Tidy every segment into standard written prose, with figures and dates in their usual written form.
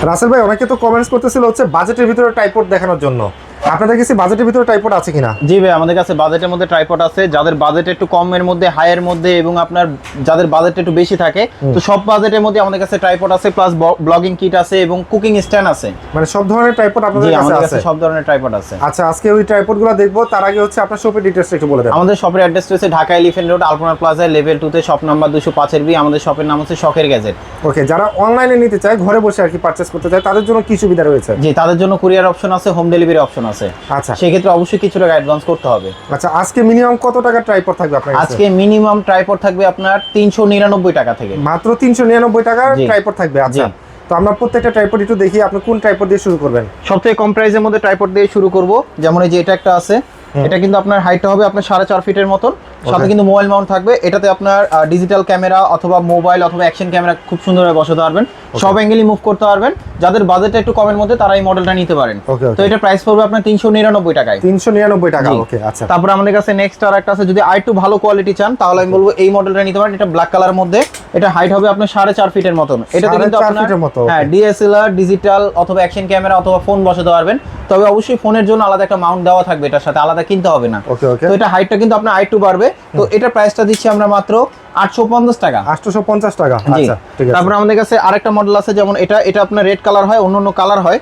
রাসেল ভাই অনেকে তো কমেন্টস করতেছিল হচ্ছে বাজেটের ভিতরে ট্রাইপড দেখানোর জন্য, আপনাদের কাছে বাজেটের ভিতরে ট্রাইপড আছে কিনা? জি ভাই, আমাদের কাছে বাজেটের মধ্যে ট্রাইপড আছে। যাদের বাজেট একটু কমের মধ্যে, হাইয়ের মধ্যে এবং আপনার যাদের বাজেট একটু বেশি থাকে, তো সব বাজেটের মধ্যে আমাদের কাছে ট্রাইপড আছে, প্লাস ব্লগিং কিট আছে এবং কুকিং স্ট্যান্ড আছে। মানে সব ধরনের ট্রাইপড আপনাদের কাছে আছে? সব ধরনের ট্রাইপড আছে। আচ্ছা, আজকে ওই ট্রাইপডগুলো দেখবো, তার আগে হচ্ছে আপনার শপের ডিটেইলসটা একটু বলে দেন। আমাদের শপের অ্যাড্রেস রয়েছে ঢাকা এলিফ্যান্ট রোড, আলপনা প্লাজা, লেভেল 2 তে, শপ নাম্বার 205 বি। আমাদের শপের নাম হচ্ছে শখের গ্যাজেট। ওকে, যারা অনলাইনে নিতে চায়, ঘরে বসে আর কি পারচেজ করতে চায়, তাদের জন্য কি সুবিধা রয়েছে? জি, তাদের জন্য কুরিয়ার অপশন আছে, হোম ডেলিভারি অপশন আছে। আচ্ছা, সেই ক্ষেত্রে অবশ্যই কিছু টাকা অ্যাডভান্স করতে হবে। আচ্ছা, আজকে মিনিমাম কত টাকা ট্রাইপড থাকবে আপনার কাছে? আজকে মিনিমাম ট্রাইপড থাকবে আপনার 399 টাকা থেকে। মাত্র 399 টাকার ট্রাইপড থাকবে। আচ্ছা, তো আমরা প্রত্যেকটা ট্রাইপড একটু দেখি, আপনি কোন ট্রাইপড দিয়ে শুরু করবেন? সবথেকে কম প্রাইসের মধ্যে ট্রাইপড দিয়ে শুরু করব। যেমন এই যে এটা একটা আছে, এটা কিন্তু আপনার হাইটটা হবে আপনার 4.5 ফিটের মতন, সাথে কিন্তু মোবাইল মাউন্ট থাকবে। এটাতে আপনার ডিজিটাল ক্যামেরা অথবা মোবাইল অথবা অ্যাকশন ক্যামেরা খুব সুন্দরভাবে বসাতে পারবেন, সব অ্যাঙ্গেলই মুভ করতে পারবেন। যাদের বাজেটটা একটু কমের মধ্যে তারা এই মডেলটা নিতে পারেন। তো এটা প্রাইস পড়বে আপনার 399 টাকায়। 399 টাকা। ওকে, আচ্ছা। তারপর আমাদের কাছে নেক্সট আর একটা আছে, যদি আর একটু ভালো কোয়ালিটি চান তাহলে আমি বলবো এই মডেলটা নিতে পারেন। এটা ব্ল্যাক কালার মধ্যে, এটা হাইট হবে আপনার 4.5 ফিটের মতন। এটাতে কিন্তু আপনার হ্যাঁ ডিএসএলআর, ডিজিটাল অথবা অ্যাকশন ক্যামেরা অথবা ফোন বসাতে পারবেন। তবে অবশ্যই ফোনের জন্য আলাদা একটা মাউন্ট দেওয়া থাকবে, এটার সাথে আলাদা কিনতে হবে না। তো এটা হাইটটা কিন্তু আপনার আরেকটু বাড়বে। তো এটা প্রাইসটা দিচ্ছি আমরা মাত্র 850 টাকা। 850 টাকা। আচ্ছা, ঠিক আছে। তারপর আমাদের কাছে আরেকটা মডেল আছে, যেমন এটা আপনার রেড কালার হয়, অন্য কালার হয়।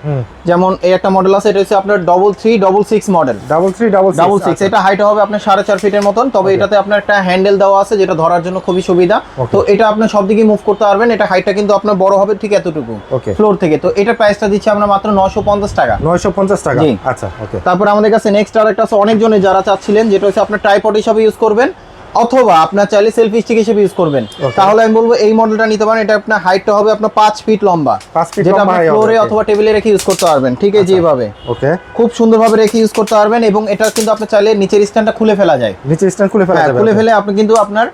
যেমন এই একটা মডেল আছে, এটা হচ্ছে আপনার 3366 মডেল। 3366 এটা হাইট হবে আপনার 4.5 ফিটের মতন। তবে এটাতে আপনার একটা হ্যান্ডেল দেওয়া আছে, যেটা ধরার জন্য খুবই সুবিধা। তো এটা আপনি সব দিকে মুভ করতে পারবেন। এটা হাইটটা কিন্তু আপনার বড় হবে ঠিক এতটুকু ফ্লোর থেকে। তো এটা প্রাইসটা দিচ্ছি আমরা মাত্র 950 টাকা। 950 টাকা। আচ্ছা, ওকে। তারপর আমাদের কাছে নেক্সট আরেকটা আছে, অনেকজনে যারা চাচ্ছিলেন, যেটা হচ্ছে আপনার ট্রাইপড হিসেবে ইউজ করবেন অথবা আপনার চাইলে সেলফি স্টিক হিসেবে ইউজ করবেন, তাহলে আমি বলবো এই মডেলটা নিতে পারেন। এটা আপনার হাইটটা হবে আপনার 5 ফিট লম্বা, যেটা আপনি ফ্লোরে অথবা টেবিলে রেখে ইউজ করতে পারবেন। ঠিক আছে, এইভাবে ওকে, খুব সুন্দরভাবে রেখে ইউজ করতে পারবেন। এবং এটা কিন্তু আপনি চাইলে নিচের স্ট্যান্ডটা খুলে ফেলা যায়, নিচের স্ট্যান্ড খুলে ফেলা যাবে, খুলে ফেলে আপনি কিন্তু আপনার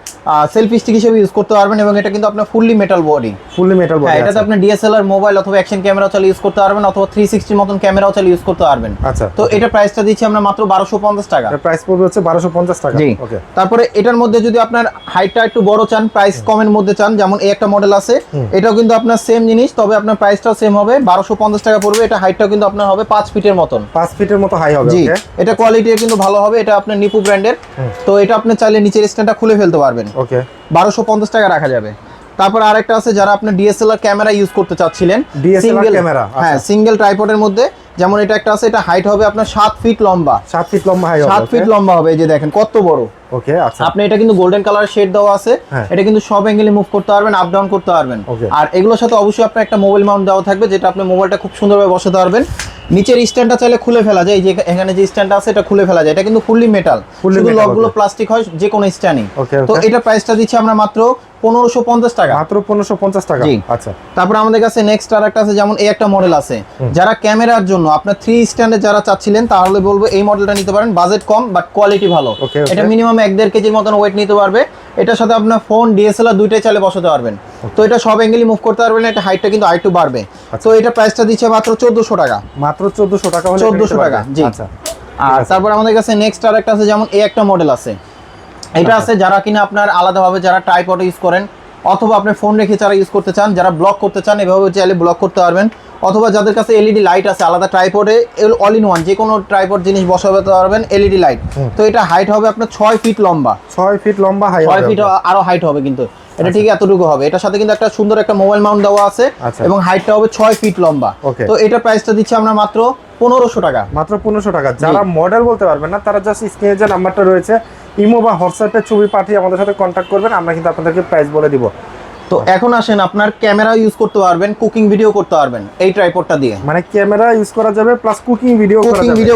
সেলফি স্টিক হিসেবে ইউজ করতে পারবেন। এবং এটা কিন্তু আপনার ফুললি মেটাল বডি, এটাতে আপনি ডিএসএলআর, মোবাইল অথবা অ্যাকশন ক্যামেরাও চালিয়ে ইউজ করতে পারবেন, অথবা 360 মতন ক্যামেরাও চালিয়ে ইউজ করতে পারবেন। আচ্ছা, তো এটা প্রাইসটা দিচ্ছি আমরা মাত্র 1250 টাকা। প্রাইস পড়বে হচ্ছে 1250 টাকা। ওকে। তারপরে এটার মধ্যে যদি আপনার হাইটটা একটু বড় চান, প্রাইস কমের মধ্যে চান, যেমন এই একটা মডেল আছে, এটাও কিন্তু আপনার সেম জিনিস, তবে আপনার প্রাইসটাও সেম হবে, 1250 টাকা পড়বে। এটা হাইটটাও কিন্তু আপনার হবে 5 ফিটের মতন, 5 ফিটের মতো হাই হবে। জি, এটা কোয়ালিটি কিন্তু ভালো হবে। এটা আপনার নিপু ব্র্যান্ডের। তো এটা আপনি চাইলে নিচের স্ট্যান্ডটা খুলে ফেলতে পারবেন। ওকে, 1250 টাকা রাখা যাবে। তারপর আরেকটা আছে, যারা আপনি ডিএসএলআর ক্যামেরা ইউজ করতে চাচ্ছিলেন, ডিএসএলআর ক্যামেরা, হ্যাঁ, সিঙ্গেল ট্রাইপডের মধ্যে, যেমন এটা একটা আছে, এটা হাইট হবে আপনার 7 ফিট লম্বা। 7 ফিট লম্বা হাই হবে, 7 ফিট লম্বা হবে। এই যে দেখেন কত বড়। ওকে, আচ্ছা। আপনি এটা কিন্তু গোল্ডেন কালার শেড দেওয়া আছে, এটা কিন্তু সব অ্যাঙ্গেলে মুভ করতে পারবেন, আপ ডাউন করতে পারবেন। আর এগুলোর সাথে অবশ্যই আপনার একটা মোবাইল মাউন্ট দেওয়া থাকবে, যেটা আপনি মোবাইলটা খুব সুন্দরভাবে বসাতে পারবেন। নিচের স্ট্যান্ডটা চাইলে খুলে ফেলা যায়, যে এখানে যে স্ট্যান্ডটা আছে এটা খুলে ফেলা যায়। এটা কিন্তু ফুললি মেটাল, শুধু লকগুলো প্লাস্টিক হয়, যে কোনো স্ট্যান্ডই। তো এটা প্রাইসটা দিচ্ছি আমরা মাত্র 1550 টাকা। মাত্র 1550 টাকা। আচ্ছা। তারপর আমাদের কাছে নেক্সট আরেকটা আছে, যেমন এই একটা মডেল আছে, যারা ক্যামেরার জন্য আপনার 3 স্ট্যান্ডে যারা চাচ্ছিলেন, তাহলে বলবো এই মডেলটা নিতে পারেন। বাজেট কম বাট কোয়ালিটি ভালো। এটা মিনিমাম 1.5 কেজির মতন ওয়েট নিতে পারবে। এটার সাথে আপনার ফোন, ডিএসএলআর দুইটাই চাইলে বসাতে পারবেন। তো এটা সব অ্যাঙ্গেলই মুভ করতে পারবেন। এটা হাইটটা কিন্তু আরেকটু বাড়বে। তো এটা প্রাইসটা দিচ্ছে মাত্র 1400 টাকা। মাত্র 1400 টাকা হলে 1400 টাকা। জি, আচ্ছা। আর তারপর আমাদের কাছে নেক্সট আরেকটা আছে, যেমন এই একটা মডেল আছে, এটা আছে যারা কিনা আপনার আলাদাভাবে যারা ট্রাইপড ইউজ করেন, অথবা আপনি ফোন রেখে যারা ইউজ করতে চান, যারা ব্লক করতে চান, এভাবে চাইলে ব্লক করতে পারবেন। অথবা যাদের কাছে এলইডি লাইট আছে আলাদা ট্রাইপডে, অল ইন ওয়ান যে কোনো ট্রাইপড জিনিস বসাতে পারবেন, এলইডি লাইট। তো এটা হাইট হবে আপনার 6 ফিট লম্বা। 6 ফিট লম্বা হাই হবে, 6 ফিট আরো হাইট হবে, কিন্তু এটা ঠিক এতটুকু হবে। এটার সাথে কিন্তু একটা সুন্দর একটা মোবাইল মাউন্ট দেওয়া আছে, এবং হাইটটা হবে 6 ফিট লম্বা। তো এটা প্রাইসটা দিচ্ছি আমরা মাত্র 1500 টাকা। মাত্র 1500 টাকা। যারা মডেল বলতে পারবেন না, তারা জাস্ট স্ক্রিনে যে নাম্বারটা রয়েছে, ইমো বা হোয়াটসঅ্যাপে ছবি পাঠিয়ে আমাদের সাথে কন্ট্যাক্ট করবেন, আমরা কিন্তু আপনাদেরকে প্রাইস বলে দিব। তো এখন আসেন, আপনার ক্যামেরা ইউজ করতে পারবেন, কুকিং ভিডিও করতে পারবেন এই ট্রাইপডটা দিয়ে। মানে ক্যামেরা ইউজ করা যাবে প্লাস কুকিং ভিডিও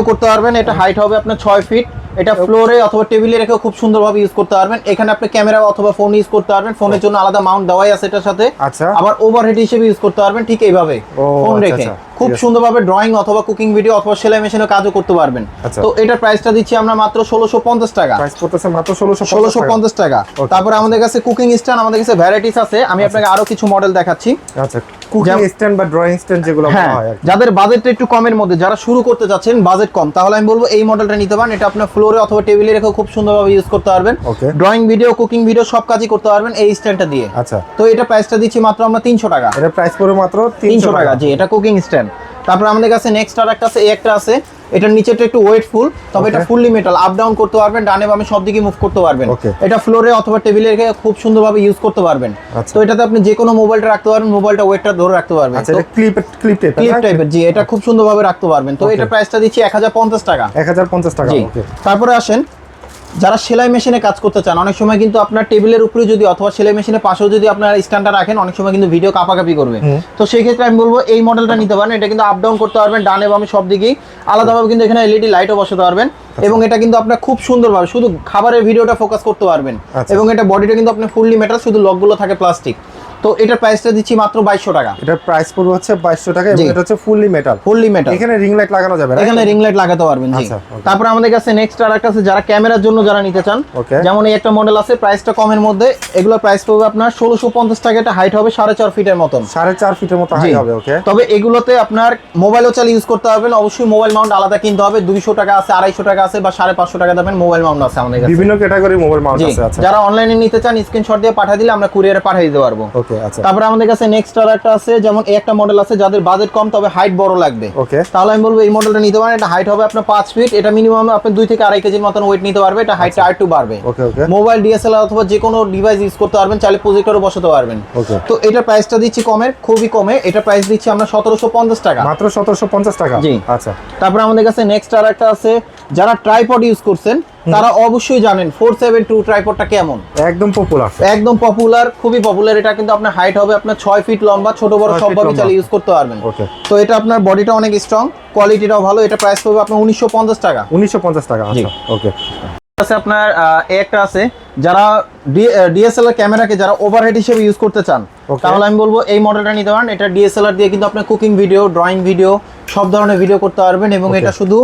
করতে পারবেন। এটা হাইট হবে আপনার 6 ফিট। এটা ফ্লোরে অথবা টেবিলে রেখে খুব সুন্দরভাবে ইউজ করতে পারবেন। এখানে আপনি ক্যামেরা অথবা ফোন ইউজ করতে পারবেন, ফোনের জন্য আলাদা মাউন্ট দেওয়াই আছে এটার সাথে। আচ্ছা। আবার ওভারহেড হিসেবে ইউজ করতে পারবেন, ঠিক এইভাবে ফোন রেখে খুব সুন্দরভাবে ড্রয়িং অথবা কুকিং ভিডিও অথবা সেলাই মেশিনে কাজও করতে পারবেন। তো এটার প্রাইসটা দিচ্ছি আমরা মাত্র 1650 টাকা। প্রাইস পড়তেছে মাত্র 1650 টাকা। তারপরে আমাদের কাছে কুকিং স্ট্যান্ড, আমাদের কাছে ভ্যারাইটিস আছে, আমি আপনাকে আরো কিছু মডেল দেখাচ্ছি। আচ্ছা। কুকিং স্ট্যান্ড বা ড্রয়িং স্ট্যান্ড যেগুলো বলা হয় আর কি। যাদের বাজেটটা একটু কমের মধ্যে, যারা শুরু করতে যাচ্ছেন বাজেট কম, তাহলে আমি বলবো এই মডেলটা নিতে পারেন। এটা আপনার ফ্লোরে অথবা টেবিলে রেখে খুব সুন্দরভাবে ইউজ করতে পারবেন। ড্রয়িং ভিডিও, কুকিং ভিডিও সব কাজই করতে পারবেন এই স্ট্যান্ডটা দিয়ে। আচ্ছা, তো এটা প্রাইসটা দিচ্ছি মাত্র আমরা 300 টাকা। এটা প্রাইস পড়বে মাত্র 300 টাকা। জি, এটা কুকিং স্ট্যান্ড। তারপর আমাদের কাছে নেক্সট আর একটা আছে, এই একটা আছে, এটার নিচেটা একটু ওয়েটফুল, তবে এটা ফুললি মেটাল, আপ ডাউন করতে পারবেন, ডানে বামে সব দিকে মুভ করতে পারবেন। এটা ফ্লোরে অথবা টেবিলে রেখে খুব সুন্দরভাবে ইউজ করতে পারবেন। তো এটাতে আপনি যে কোনো মোবাইলটা রাখতে পারবেন, মোবাইলটা ওয়েটটা ধরে রাখতে পারবেন। আচ্ছা, এটা ক্লিপ টাইপের। জি, এটা খুব সুন্দরভাবে রাখতে পারবেন। তো এটা প্রাইসটা দিচ্ছি 1050 টাকা। 1050 টাকা। ওকে। তারপরে আসেন, যারা সেলাই মেশিনে কাজ করতে চান, অনেক সময় কিন্তু আপনার টেবিলের উপরে যদি অথবা সেলাই মেশিনের পাশেও যদি আপনার স্ট্যান্ডটা রাখেন, অনেক সময় কিন্তু ভিডিও কাপাকাপি করবে। তো সেই ক্ষেত্রে আমি বলবো এই মডেলটা নিতে পারেন। এটা কিন্তু আপ ডাউন করতে পারবেন, ডানে বামে সব দিকেই আলাদাভাবে কিন্তু এখানে এলইডি লাইটও বসাতে পারবেন। এবং এটা কিন্তু আপনার খুব সুন্দরভাবে শুধু খাবারের ভিডিওটা ফোকাস করতে পারবেন। এবং এটা বডিটা কিন্তু আপনার ফুললি মেটাল, শুধু লকগুলো থাকে প্লাস্টিক। তো এটার প্রাইসটা দিচ্ছি মাত্র 2200 টাকা। এটার প্রাইস পড়বে হচ্ছে 2200 টাকা এবং এটা হচ্ছে ফুললি মেটাল। এখানে রিং লাইট লাগানো যাবে, এখানে রিং লাইট লাগাতে পারবেন। জি। তারপর আমাদের কাছে নেক্সট আর একটা আছে, যারা ক্যামেরার জন্য যারা নিতে চান, যেমন এই একটা মডেল আছে, প্রাইসটা কমের মধ্যে, এগুলোর প্রাইস পড়বে আপনার 1650 টাকা। এটা হাইট হবে 4.5 ফিটের মতন। 4.5 ফিটের মতো হাইট হবে। ওকে। তবে এগুলোতে আপনার মোবাইলও চালিয়ে ইউজ করতে পারবেন। অবশ্যই মোবাইল মাউন্ট আলাদা কিনতে হবে। 200 টাকা আছে, 250 টাকা আছে, বা 550 টাকা দামের মোবাইল মাউন্ট আছে আমাদের কাছে। বিভিন্ন ক্যাটাগরির মোবাইল মাউন্ট আছে। আচ্ছা, যারা অনলাইনে নিতে চান স্ক্রিনশট দিয়ে পাঠিয়ে দিলে আমরা কুরিয়ারে পাঠিয়ে দিতে পারবো। ওকে। আচ্ছা। তারপর আমাদের কাছে নেক্সট আর একটা আছে, যেমন এই একটা মডেল আছে, যাদের বাজেট কম তবে হাইট বড় লাগবে, তাহলে আমি বলবো এই মডেলটা নিতে পারেন। এটা হাইট হবে আপনার 5 ফিট। এটা মিনিমাম আপনি 2 থেকে 2.5 কেজির মতন ওয়েট নিতে পারবে। এটা হাইটটা আরেকটু বাড়বে। মোবাইল, ডিএসএলআর অথবা যে কোনো ডিভাইস ইউজ করতে পারবেন, চাইলে প্রজেক্টরও বসাতে পারবেন। তো এটা প্রাইসটা দিচ্ছি কমের, খুবই কমে। এটা প্রাইস দিচ্ছি আমরা 1750 টাকা। মাত্র 1750 টাকা। জি। আচ্ছা। তারপর আমাদের কাছে নেক্সট আর একটা আছে, যারা ট্রাইপড ইউজ করছেন তারা অবশ্যই জানেন 472 ট্রাইপডটা কেমন। একদম পপুলার, একদম পপুলার, খুবই পপুলার। এটা কিন্তু আপনার হাইট হবে আপনার 6 ফিট লম্বা, ছোট বড় সবভাবে চালিয়ে ইউজ করতে পারবেন। তো এটা আপনার বডিটা অনেক স্ট্রং, কোয়ালিটিটাও ভালো। এটা প্রাইস পড়বে আপনার 1950 টাকা। 1950 টাকা। আচ্ছা, ওকে। আছে আপনার একটা আছে, যারা ডিএসএলআর ক্যামেরাকে যারা ওভারহেড হিসেবে ইউজ করতে চান, তাহলে আমি বলবো এই মডেলটা নিতে পারেন। এটা ডিএসএলআর দিয়ে কিন্তু আপনি কুকিং ভিডিও, ড্রয়িং ভিডিও সব ধরনের ভিডিও করতে পারবেন। এবং এটা শুধু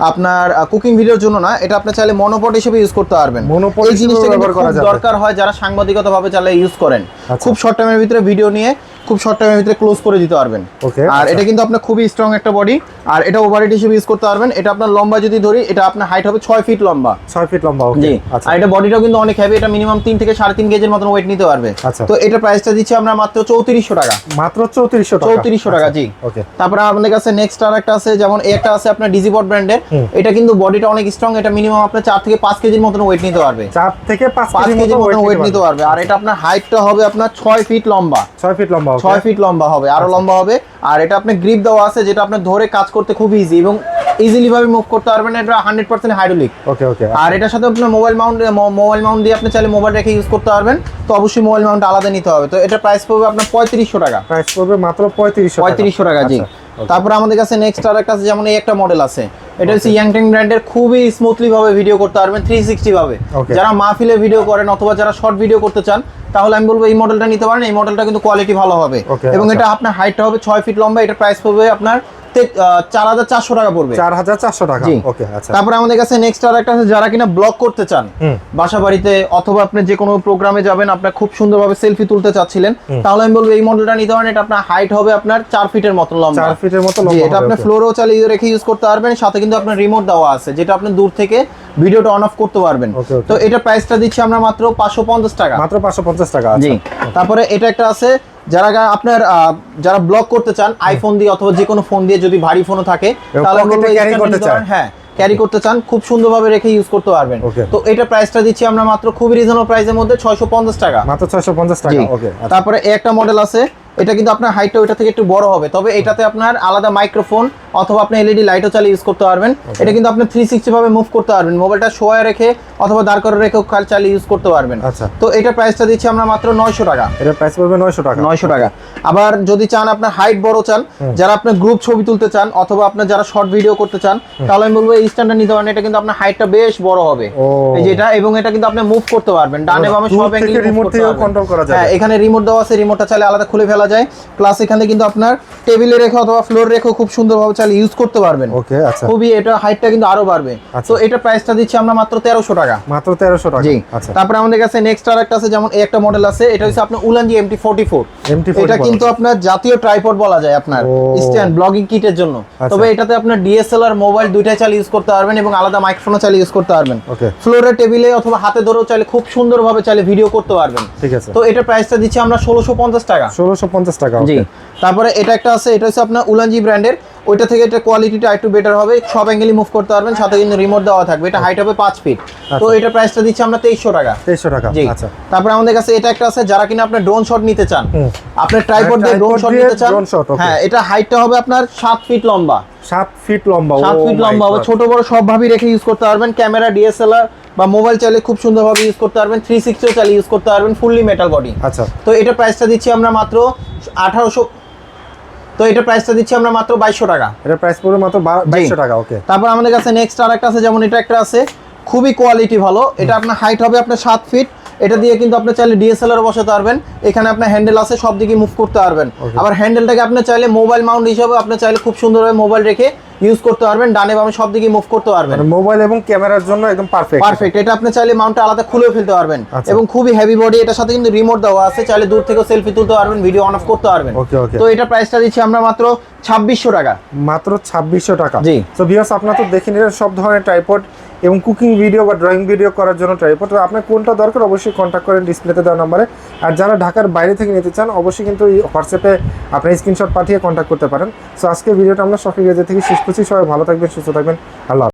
আপনার কুকিং ভিডিওর জন্য না, এটা আপনি চাইলে মনোপড হিসেবে ইউজ করতে পারবেন। এই জিনিসটা কিন্তু খুব দরকার হয় যারা সাংবাদিকতা ভাবে চাইলে ইউজ করেন। খুব শর্ট টাইমের ভিতরে ভিডিও নিয়ে খুব শর্ট টাইমের ভিতরে ক্লোজ করে দিতে পারবেন। আর এটা কিন্তু আপনার খুবই স্ট্রং একটা বডি, আর এটা ওভারহেড হিসেবে ইউজ করতে পারবেন। এটা আপনার লম্বা যদি ধরি, এটা আপনার হাইট হবে 6 ফিট লম্বা। 6 ফিট লম্বা। ওকে। জি। আর এটা বডিটাও কিন্তু অনেক হেভি। এটা মিনিমাম 3 থেকে 3.5 কেজির মতন ওয়েট নিতে পারবে। তো এটা প্রাইসটা দিচ্ছি আমরা মাত্র 3400 টাকা। মাত্র 3400 টাকা। 3400 টাকা। জি। ওকে। তারপর আমাদের কাছে নেক্সট আর একটা আছে, যেমন এই একটা আছে আপনার ডিজিবট ব্র্যান্ডের। এটা কিন্তু বডিটা অনেক স্ট্রং। এটা মিনিমাম আপনার 4 থেকে 5 কেজির মতন ওয়েট নিতে পারবে। 4 থেকে 5 কেজির মতন ওয়েট নিতে পারবে। আর এটা আপনার হাইটটা হবে আপনার 6 ফিট লম্বা। 6 ফিট লম্বা। 6 ফিট লম্বা হবে, আরো লম্বা হবে। আর এটা আপনার গ্রিপ দেওয়া আছে, যেটা আপনি ধরে কাজ করতে খুব ইজি এবং ইজিলি ভাবে মুভ করতে পারবেন। এটা 100% হাইড্রোলিক। ওকে, ওকে। আর এটার সাথে আপনার মোবাইল মাউন্ট দিয়ে আপনি চাইলে মোবাইল রেখে ইউজ করতে পারবেন। তো অবশ্যই মোবাইল মাউন্ট আলাদা নিতে হবে। তো এটা প্রাইস পড়বে আপনার 3500 টাকা। প্রাইস পড়বে মাত্র 3500 টাকা। জি। তারপর আমাদের কাছে নেক্সট আর একটা আছে, যেমন এই একটা মডেল আছে, এটা হচ্ছে ইয়াংটেং ব্র্যান্ডের। খুবই স্মুথলি ভাবে ভিডিও করতে পারবেন, 360 ভাবে। যারা মাহফিলে ভিডিও করেন অথবা যারা শর্ট ভিডিও করতে চান, তাহলে আমি বলবো এই মডেলটা নিতে পারেন। এই মডেলটা কিন্তু কোয়ালিটি ভালো হবে। এবং এটা আপনার হাইটটা হবে 6 ফিট লম্বা। এটা প্রাইস পড়বে আপনার 4400 টাকা পড়বে। 4400 টাকা। ওকে। আচ্ছা। তারপর আমাদের কাছে নেক্সট আর একটা আছে, যারা কিনা ব্লগ করতে চান বাসা বাড়িতে, অথবা আপনি যে কোনো প্রোগ্রামে যাবেন, আপনার খুব সুন্দরভাবে সেলফি তুলতে চাচ্ছিলেন, তাহলে আমি বলবো এই মডেলটা নিতে পারেন। এটা আপনার হাইট হবে আপনার 4 ফিটের মতো লম্বা। 4 ফিটের মতো লম্বা। এটা আপনি ফ্লোরেও চালিয়ে রেখে ইউজ করতে পারবেন। সাথে কিন্তু আপনার রিমোট দেওয়া আছে, যেটা আপনি দূর থেকে ভিডিওটা অন অফ করতে পারবেন। তো এটা প্রাইসটা দিচ্ছি আমরা মাত্র 550 টাকা। মাত্র 550 টাকা। জি। তারপরে এটা একটা আছে, যারা আপনার যারা ব্লগ করতে চান আইফোন দিয়ে অথবা যে কোনো ফোন দিয়ে, যদি ভারী ফোনও থাকে, তাহলে ক্যারি করতে চান। হ্যাঁ, ক্যারি করতে চান, খুব সুন্দরভাবে রেখে ইউজ করতে পারবেন। তো এটা প্রাইসটা দিচ্ছি আমরা মাত্র খুবই রিজনেবল প্রাইসের মধ্যে 650 টাকা। মাত্র 650 টাকা। ওকে। তারপরে একটা মডেল আছে, এটা কিন্তু আপনার হাইটটা ওইটা থেকে একটু বড় হবে, তবে এটাতে আপনার আলাদা মাইক্রোফোন অথবা আপনি এলইডি লাইটও চালিয়ে ইউজ করতে পারবেন। এটা কিন্তু আপনি 360 ভাবে মুভ করতে পারবেন, মোবাইলটা শোয়া রেখে অথবা দাঁড় করে রেখেও চালিয়ে ইউজ করতে পারবেন। আচ্ছা। তো এটা প্রাইসটা দিচ্ছি আমরা মাত্র 900 টাকা। এটা প্রাইস পড়বে 900 টাকা। 900 টাকা। আবার যদি চান আপনার হাইট বড় চান, যারা আপনার গ্রুপ ছবি তুলতে চান অথবা আপনার যারা শর্ট ভিডিও করতে চান, তাহলে আমি বলবো এই স্ট্যান্ডটা নিতে পারেন। এটা কিন্তু আপনার হাইটটা বেশ বড় হবে, এই যেটা, এবং এটা কিন্তু আপনি মুভ করতে পারবেন ডানে বামে সব অ্যাঙ্গেলে রিমোট থেকে কন্ট্রোল করা যায়। হ্যাঁ, এখানে রিমোট দেওয়া আছে, রিমোটটা চাইলে আলাদা খুলে ফেলা ফেলা যায়, প্লাস এখানে কিন্তু আপনার টেবিলে রেখে অথবা ফ্লোর রেখে খুব সুন্দরভাবে চাইলে ইউজ করতে পারবেন। ওকে, আচ্ছা। খুবই এটা হাইটটা কিন্তু আরো বাড়বে। তো এটা প্রাইসটা দিচ্ছি আমরা মাত্র 1300 টাকা। মাত্র 1300 টাকা। জি। আচ্ছা। তারপরে আমাদের কাছে নেক্সট আরেকটা আছে, যেমন এই একটা মডেল আছে, এটা হচ্ছে আপনার উলানজি MT44। এটা কিন্তু আপনার জাতীয় ট্রাইপড বলা যায়, আপনার স্ট্যান্ড ব্লগিং কিটের জন্য। তবে এটাতে আপনার DSLR মোবাইল দুইটাই চালিয়ে ইউজ করতে পারবেন এবং আলাদা মাইক্রোফোনও চালিয়ে ইউজ করতে পারবেন। ফ্লোরে টেবিলে অথবা হাতে ধরেও চাইলে খুব সুন্দরভাবে চাইলে ভিডিও করতে পারবেন। ঠিক আছে। তো এটা প্রাইসটা দিচ্ছি আমরা 1650 টাকা। 1650 টাকা। জি। তারপরে এটা একটা আছে, এটা হচ্ছে আপনার উলানজি ব্র্যান্ডের, ওইটা থেকে এটা কোয়ালিটিটা একটু বেটার হবে, সব অ্যাঙ্গেলই মুভ করতে পারবেন, সাথে কিন্তু রিমোট দেওয়া থাকবে। এটা হাইট হবে 5 ফিট। তো এটা প্রাইসটা দিচ্ছি আমরা 2300 টাকা। 2300 টাকা। জি। আচ্ছা। তারপরে আমাদের কাছে এটা একটা আছে, যারা কিনা আপনার ড্রোন শট নিতে চান, আপনার ট্রাইপড দিয়ে ড্রোন শট নিতে চান। হ্যাঁ, এটা হাইটটা হবে আপনার 7 ফিট লম্বা। 7 ফিট লম্বা। 7 ফিট লম্বা হবে, ছোট বড় সব ভাবে রেখে ইউজ করতে পারবেন। ক্যামেরা, DSLR বা মোবাইল চাইলে খুব সুন্দরভাবে ইউজ করতে পারবেন। 360 চাইলে ইউজ করতে পারবেন, ফুললি মেটাল বডি। আচ্ছা। তো এটা প্রাইসটা দিচ্ছি আমরা মাত্র 1800। তো এটা প্রাইসটা দিচ্ছি আমরা মাত্র 2200 টাকা। এটা প্রাইস পড়বে মাত্র 2200 টাকা। ওকে। তারপর আমাদের কাছে নেক্সট আরেকটা আছে, যেমন এটা একটা আছে, খুবই কোয়ালিটি ভালো। এটা আপনার হাইট হবে আপনার 7 ফিট। এটা দিয়ে কিন্তু আপনি চাইলে DSLR বসাতে পারবেন। এখানে আপনার হ্যান্ডেল আছে, সব দিকে মুভ করতে পারবেন। আবার হ্যান্ডেলটাকে আপনি চাইলে মোবাইল মাউন্ট হিসেবে আপনি চাইলে খুব সুন্দরভাবে মোবাইল রেখে ইউজ করতে পারবেন, ডানে বামে সব দিকে মুভ করতে পারবেন। মানে মোবাইল এবং ক্যামেরার জন্য একদম পারফেক্ট। পারফেক্ট। এটা আপনি চাইলে মাউন্টটা আলাদা খুলেও ফেলতে পারবেন এবং খুবই হেভি বডি। এটার সাথে কিন্তু রিমোট দেওয়া আছে, চাইলে দূর থেকে সেলফি তুলতে পারবেন, ভিডিও অন অফ করতে পারবেন। ওকে ওকে। তো এটা প্রাইসটা দিচ্ছি আমরা মাত্র 2600 টাকা। মাত্র 2600 টাকা। জি। সো ভিউয়ার্স, আপনারা তো দেখে নিলেন সব ধরনের ট্রাইপড এবং কুকিং ভিডিও বা ড্রয়িং ভিডিও করার জন্য ট্রাইপড। তো আপনার কোনটা দরকার অবশ্যই কন্ট্যাক্ট করেন ডিসপ্লেতে দেওয়া নম্বরে। আর যারা ঢাকার বাইরে থেকে নিতে চান অবশ্যই কিন্তু এই হোয়াটসঅ্যাপে আপনার স্ক্রিনশট পাঠিয়ে কন্ট্যাক্ট করতে পারেন। সো আজকের ভিডিওটা আমরা শপিং গেজে থেকে শেষ করছি। সবাই ভালো থাকবেন, সুস্থ থাকবেন। আল্লাহ।